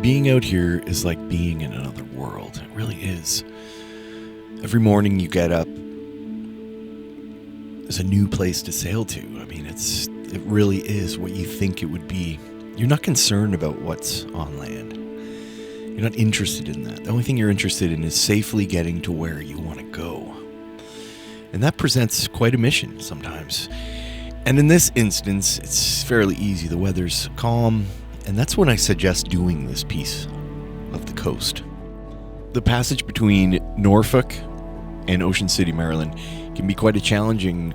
Being out here is like being in another world. It really is. Every morning you get up, there's a new place to sail to. I mean, it really is what you think it would be. You're not concerned about what's on land. You're not interested in that. The only thing you're interested in is safely getting to where you want to go. And that presents quite a mission sometimes. And in this instance, it's fairly easy. The weather's calm, and that's when I suggest doing this piece of the coast. The passage between Norfolk and Ocean City, Maryland can be quite a challenging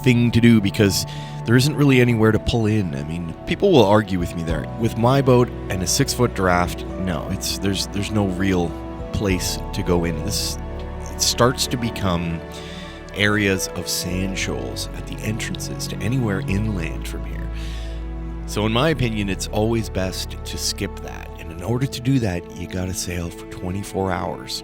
thing to do because there isn't really anywhere to pull in. I mean, people will argue with me there. With my boat and a 6-foot draft, no, there's no real place to go in. It starts to become areas of sand shoals at the entrances to anywhere inland from here. So in my opinion, it's always best to skip that. And in order to do that, you gotta sail for 24 hours.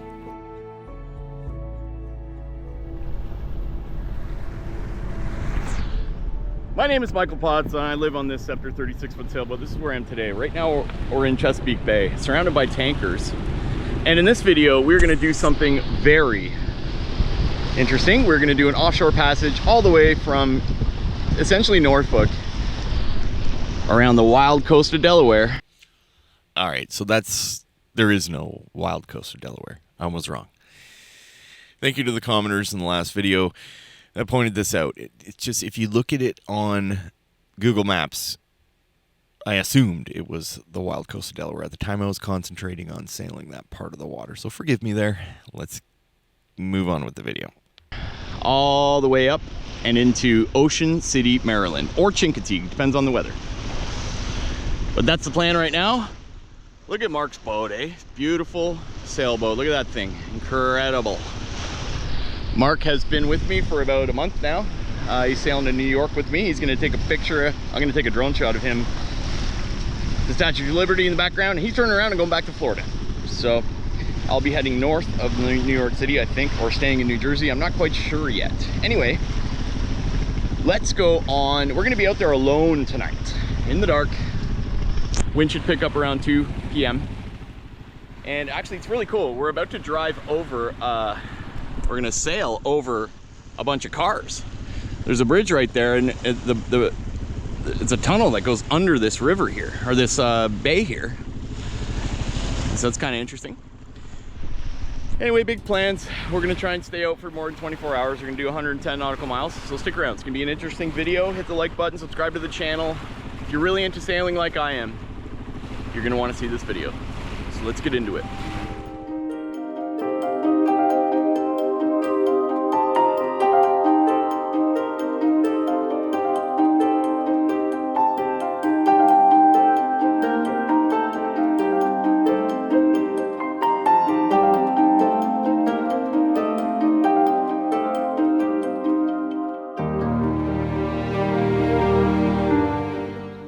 My name is Michael Potts, and I live on this Scepter 36-foot sailboat. This is where I am today. Right now, we're in Chesapeake Bay, surrounded by tankers. And in this video, we're gonna do something very interesting. We're gonna do an offshore passage all the way from essentially Norfolk around the wild coast of Delaware. All right, so there is no wild coast of Delaware. I was wrong. Thank you to the commenters in the last video that pointed this out. It's just, if you look at it on Google Maps, I assumed it was the wild coast of Delaware. At the time, I was concentrating on sailing that part of the water, so forgive me there. Let's move on with the video. All the way up and into Ocean City, Maryland, or Chincoteague, depends on the weather. But that's the plan right now. Look at Mark's boat, eh? Beautiful sailboat. Look at that thing. Incredible. Mark has been with me for about a month now. He's sailing to New York with me. He's going to take a picture. I'm going to take a drone shot of him. The Statue of Liberty in the background. He's turning around and going back to Florida. So I'll be heading north of New York City, I think, or staying in New Jersey. I'm not quite sure yet. Anyway, let's go on. We're going to be out there alone tonight in the dark. Wind should pick up around 2 p.m. And actually, it's really cool. We're about to drive over, we're gonna sail over a bunch of cars. There's a bridge right there, and it's a tunnel that goes under this river here, or this bay here. So it's kind of interesting. Anyway, big plans. We're gonna try and stay out for more than 24 hours. We're gonna do 110 nautical miles, so stick around. It's gonna be an interesting video. Hit the like button, subscribe to the channel. If you're really into sailing like I am, you're gonna want to see this video. So let's get into it.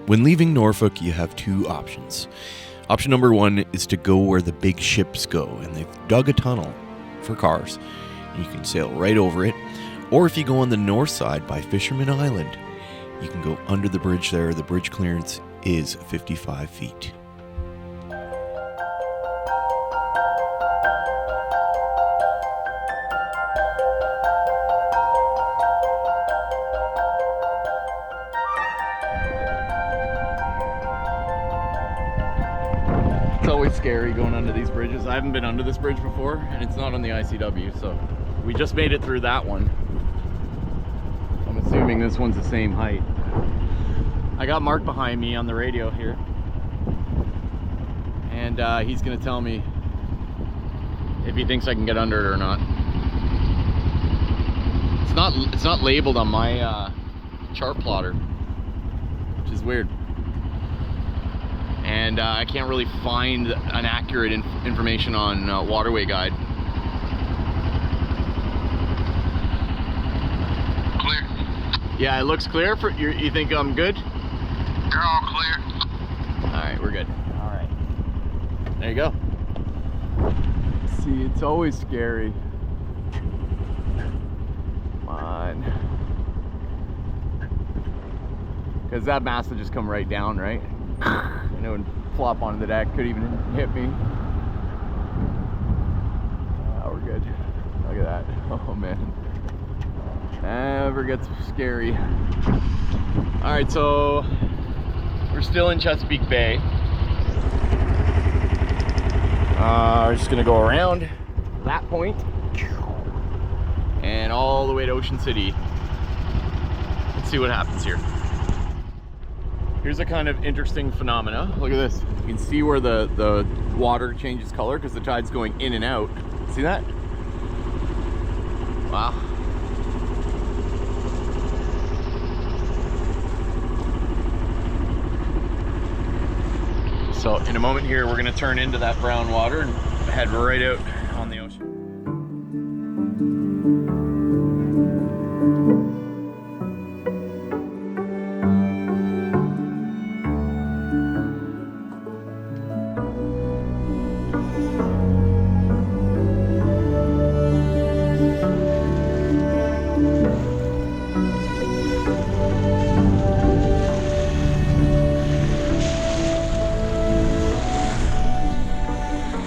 When leaving Norfolk, you have two options. Option number one is to go where the big ships go, and they've dug a tunnel for cars. You can sail right over it. Or if you go on the north side by Fisherman Island, you can go under the bridge there. The bridge clearance is 55 feet. It's always scary going under these bridges. I haven't been under this bridge before, and it's not on the ICW, so we just made it through that one. I'm assuming this one's the same height. I got Mark behind me on the radio here, and he's gonna tell me if he thinks I can get under it or not. It's not labeled on my chart plotter, which is weird. And I can't really find an accurate information on Waterway Guide. Clear. Yeah, it looks clear. You think I'm good? You're all clear. All right, we're good. All right. There you go. See, it's always scary. Come on. Because that mast will just come right down, right? And it would flop onto the deck, could even hit me. We're good. Look at that. Oh man. Never gets scary. All right, so we're still in Chesapeake Bay. We're just gonna go around that point and all the way to Ocean City. Let's see what happens here. Here's a kind of interesting phenomena. Look at this. You can see where the water changes color because the tide's going in and out. See that? Wow. So in a moment here, we're gonna turn into that brown water and head right out on the ocean.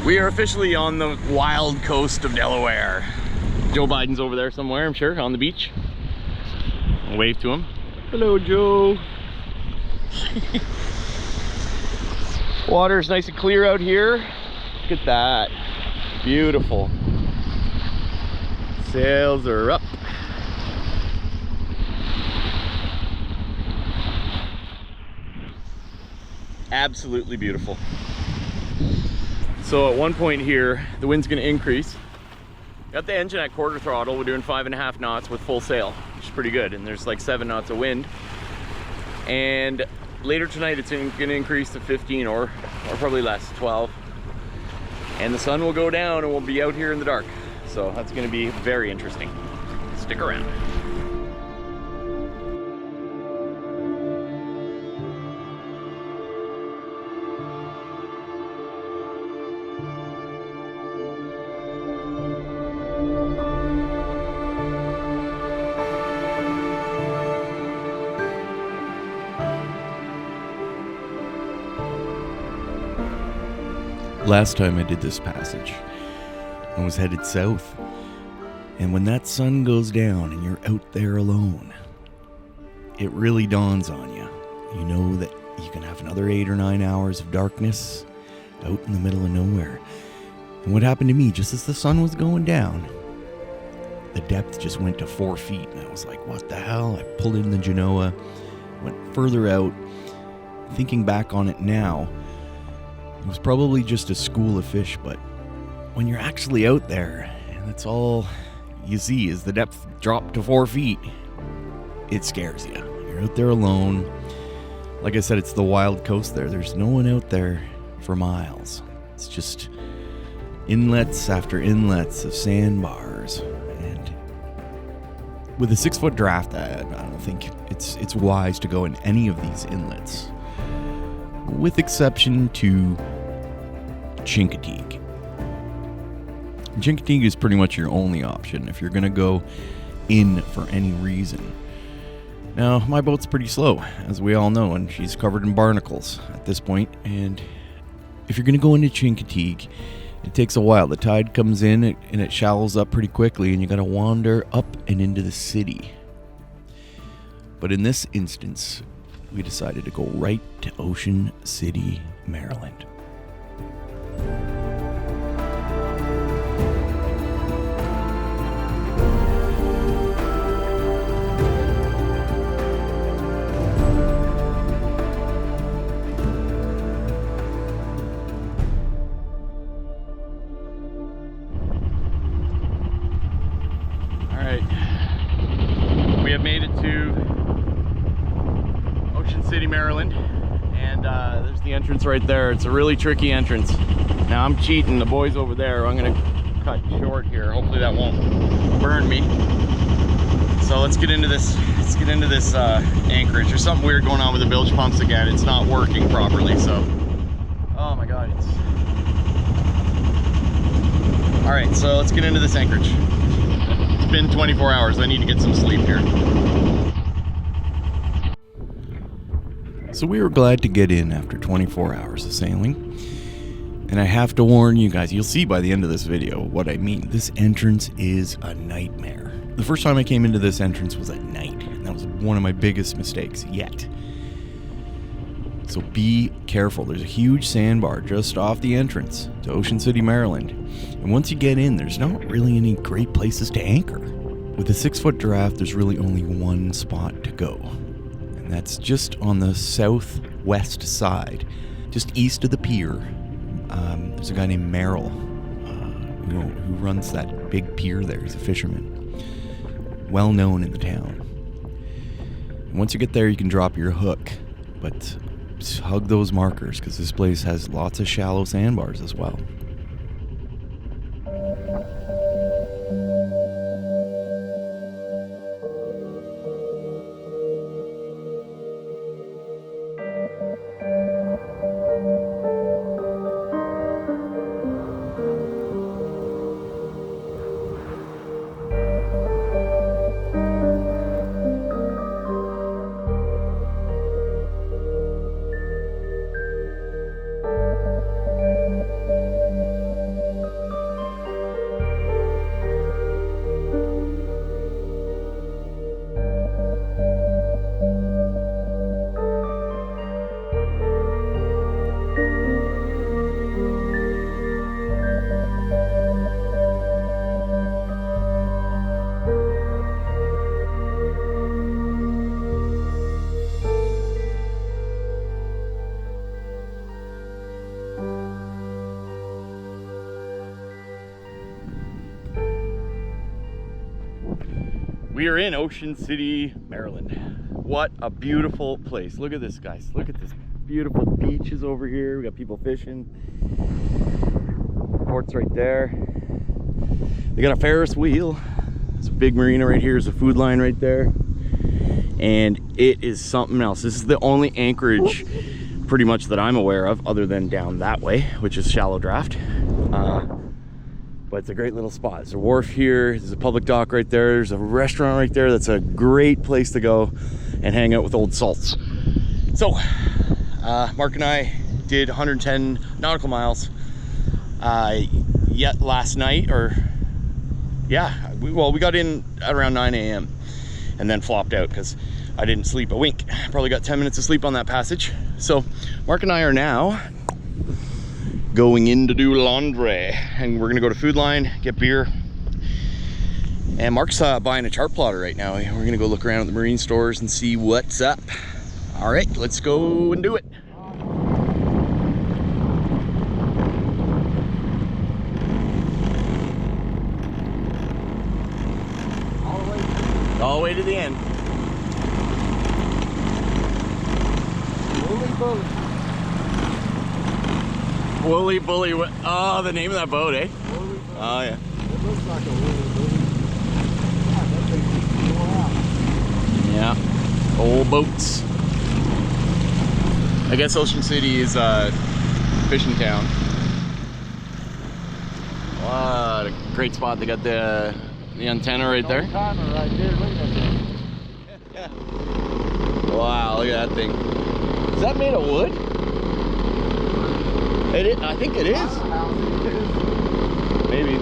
We are officially on the wild coast of Delaware. Joe Biden's over there somewhere, I'm sure, on the beach. I'll wave to him. Hello, Joe. Water's nice and clear out here. Look at that. Beautiful. Sails are up. Absolutely beautiful. So at one point here, the wind's gonna increase. Got the engine at quarter throttle. We're doing 5.5 knots with full sail, which is pretty good. And there's like 7 knots of wind. And later tonight, it's gonna increase to 15 or probably less, 12. And the sun will go down and we'll be out here in the dark. So that's gonna be very interesting. Stick around. Last time I did this passage, I was headed south. And when that sun goes down and you're out there alone, it really dawns on you. You know that you can have another 8 or 9 hours of darkness out in the middle of nowhere. And what happened to me just as the sun was going down, the depth just went to 4 feet. And I was like, what the hell? I pulled in the Genoa, went further out. Thinking back on it now, it was probably just a school of fish, but when you're actually out there and that's all you see is the depth drop to 4 feet, it scares you. You're out there alone. Like I said, it's the wild coast there. There's no one out there for miles. It's just inlets after inlets of sandbars. And with a 6-foot draft, I don't think it's wise to go in any of these inlets, with exception to Chincoteague. Chincoteague is pretty much your only option if you're going to go in for any reason. Now, my boat's pretty slow, as we all know, and she's covered in barnacles at this point. And if you're going to go into Chincoteague, it takes a while. The tide comes in and it shallows up pretty quickly, and you got to wander up and into the city. But in this instance, we decided to go right to Ocean City, Maryland. All right, we have made it to Ocean City, Maryland, and there's the entrance right there. It's a really tricky entrance. Now I'm cheating, the boys over there. I'm gonna cut short here. Hopefully that won't burn me. So let's get into this. Let's get into this anchorage. There's something weird going on with the bilge pumps again. It's not working properly. So, oh my God, it's. All right, so let's get into this anchorage. It's been 24 hours. I need to get some sleep here. So we were glad to get in after 24 hours of sailing. And I have to warn you guys, you'll see by the end of this video what I mean. This entrance is a nightmare. The first time I came into this entrance was at night, and that was one of my biggest mistakes yet. So be careful. There's a huge sandbar just off the entrance to Ocean City, Maryland. And once you get in, there's not really any great places to anchor. With a 6-foot draft, there's really only one spot to go. And that's just on the southwest side, just east of the pier. There's a guy named Merrill who runs that big pier there. He's a fisherman, well known in the town. And once you get there, you can drop your hook, but hug those markers because this place has lots of shallow sandbars as well. We are in Ocean City, Maryland. What a beautiful place. Look at this, guys. Look at this beautiful beaches over here. We got people fishing. Port's right there. They got a Ferris wheel. There's a big marina right here. There's a food line right there. And it is something else. This is the only anchorage pretty much that I'm aware of other than down that way, which is shallow draft. But it's a great little spot. There's a wharf here, there's a public dock right there, there's a restaurant right there. That's a great place to go and hang out with old salts. So, Mark and I did 110 nautical miles yet last night, or yeah, we got in at around 9 a.m. and then flopped out because I didn't sleep a wink. Probably got 10 minutes of sleep on that passage. So Mark and I are now going in to do laundry, and we're gonna go to Food Line, get beer, and Mark's buying a chart plotter right now. We're gonna go look around at the marine stores and see what's up. All right, let's go and do it. All the way to the end. Woolly Bully. Oh, the name of that boat, eh? Oh, yeah. It looks like a woolly bully. God, that thing's Yeah. Old boats. I guess Ocean City is a fishing town. What a great spot. They got the antenna right there. Timer right there. Look at that thing. Wow, look at that thing. Is that made of wood? It is, I think it is. Maybe.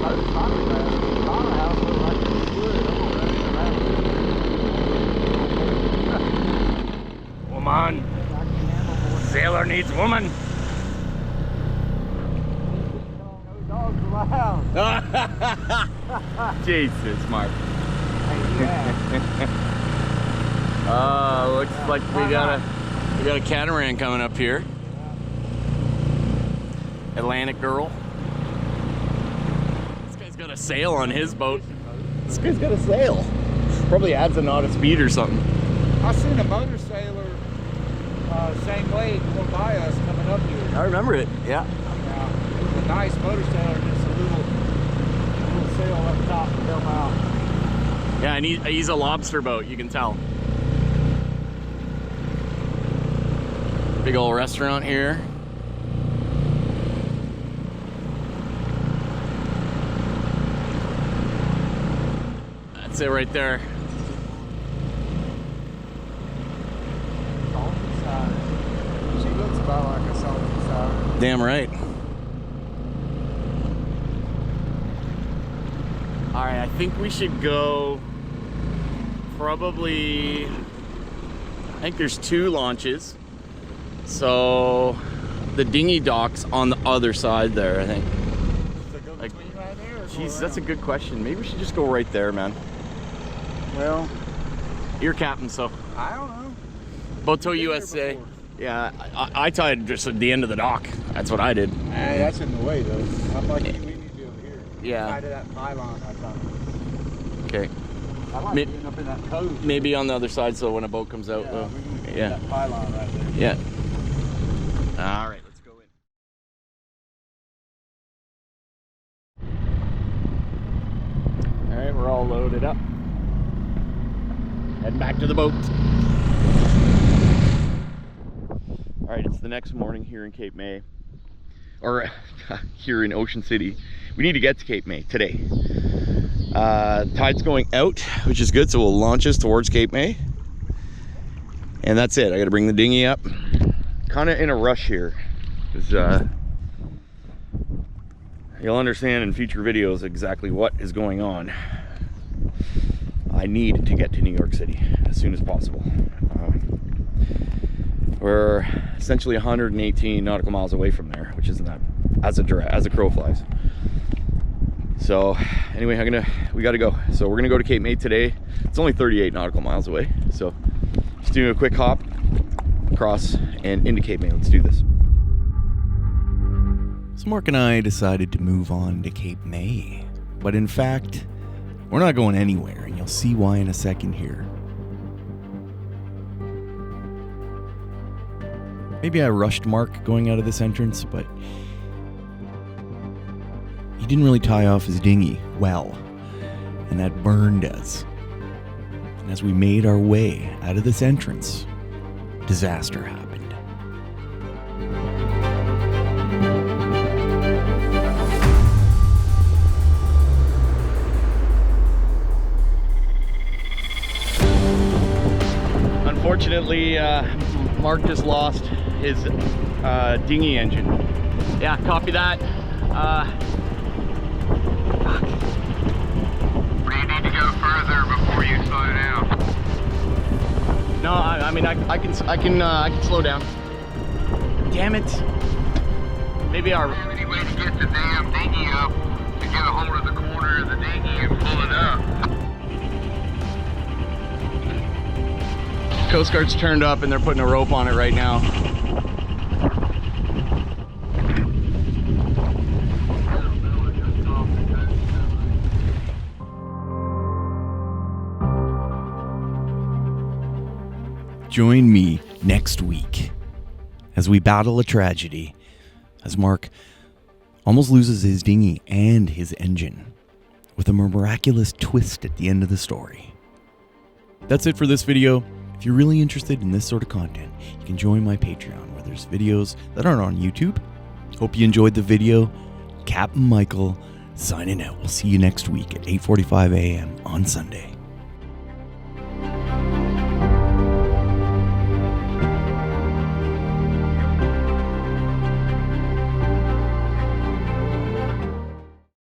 Woman. Sailor needs woman. Jesus, Mark. Looks like we got a catamaran coming up here. Atlantic girl. This guy's got a sail on his boat. This guy's got a sail. Probably adds a knot of speed or something. I seen a motor sailor same way going by us coming up here. I remember it, yeah. It was a nice motor sailor, just a little sail up top to help out. Yeah, and he's a lobster boat, you can tell. Big old restaurant here. That's it right there. Damn right. All right, I think we should go probably, I think there's 2 launches. So the dinghy dock's on the other side there, I think. So go Like, between right there or go Jeez, that's a around? good question. Maybe we should just go right there, man. Well, You're captain, so. I don't know. Boto Been there USA. before. Yeah, I tied just at the end of the dock. That's what I did. Hey, that's in the way though. I'm like, we need to be over here. Yeah. Tied to that pylon I thought. Okay. I like May- being up in that cove. Maybe on the other side, so when a boat comes out. Yeah, we're gonna get yeah. that pylon right there. Yeah. All right, let's go in. All right, we're all loaded up. Heading back to the boat. All right, it's the next morning here in Cape May, or here in Ocean City. We need to get to Cape May today. Tide's going out, which is good, so we'll launch us towards Cape May. And that's it. I gotta bring the dinghy up. Kind of in a rush here, because you'll understand in future videos exactly what is going on. I need to get to New York City as soon as possible. We're essentially 118 nautical miles away from there, which isn't that as a crow flies. So anyway, we got to go. So we're gonna go to Cape May today. It's only 38 nautical miles away. So just doing a quick hop across and into Cape May. Let's do this. So Mark and I decided to move on to Cape May. But in fact, we're not going anywhere, and you'll see why in a second here. Maybe I rushed Mark going out of this entrance, but he didn't really tie off his dinghy well, and that burned us. And as we made our way out of this entrance, disaster happened. Unfortunately, Mark just lost his dinghy engine. Yeah, copy that. Or do you need to go further before you slow down? No, I mean I can slow down. Damn it. Maybe Do you have any way to get the damn dinghy up to get a hold of the corner of the dinghy and pull it up? Coast Guard's turned up and they're putting a rope on it right now. Join me next week as we battle a tragedy, as Mark almost loses his dinghy and his engine, with a miraculous twist at the end of the story. That's it for this video. If you're really interested in this sort of content, you can join my Patreon, where there's videos that aren't on YouTube. Hope you enjoyed the video. Captain Michael signing out. We'll see you next week at 8:45 a.m. on Sunday.